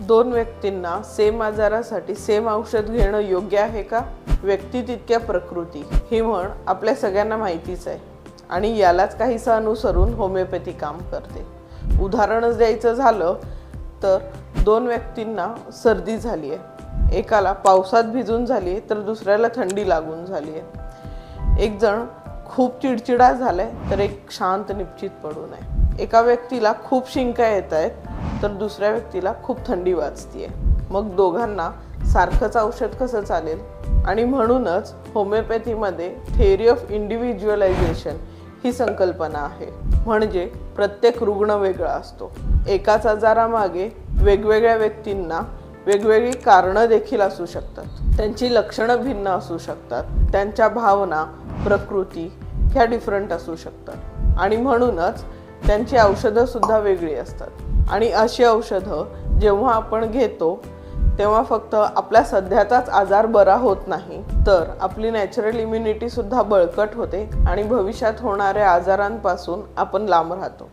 दोन व्यक्तींना सेम आजारासाठी सेम औषध घेणं योग्य आहे का? व्यक्ती तितक्या प्रकृती ही म्हण आपल्या सगळ्यांना माहितीच आहे आणि यालाच काहीसं अनुसरून होमिओपॅथी काम करते। उदाहरणच द्यायचं झालं तर दोन व्यक्तींना सर्दी झाली आहे, एकाला पावसात भिजून झाली आहे तर दुसऱ्याला थंडी लागून झाली आहे। एक जण खूप चिडचिडा झालाय तर एक शांत निपचित पडून आहे। एका व्यक्तीला खूप शिंका येत आहेत तर दुसऱ्या व्यक्तीला खूप थंडी वाजतीये। मग दोघांना सारखंच औषध कसं चालेल? आणि म्हणूनच होमिओपॅथीमध्ये थिअरी ऑफ इंडिव्हिज्युअलायझेशन ही संकल्पना आहे। म्हणजे प्रत्येक रुग्ण वेगळा असतो, एकाच आजारामागे वेगवेगळ्या व्यक्तींना वेगवेगळी कारणं देखील असू शकतात, त्यांची लक्षणं भिन्न असू शकतात, त्यांच्या भावना प्रकृती ह्या डिफरंट असू शकतात आणि म्हणूनच त्यांची औषधं सुद्धा वेगळी असतात। आणि अशी औषधं जेव्हा आपण घेतो तेव्हा फक्त आपला सध्याचाच आजार बरा होत नाही तर आपली नॅचरल इम्युनिटी सुद्धा बळकट होते आणि भविष्यात होणाऱ्या आजारांपासून आपण लांब राहतो।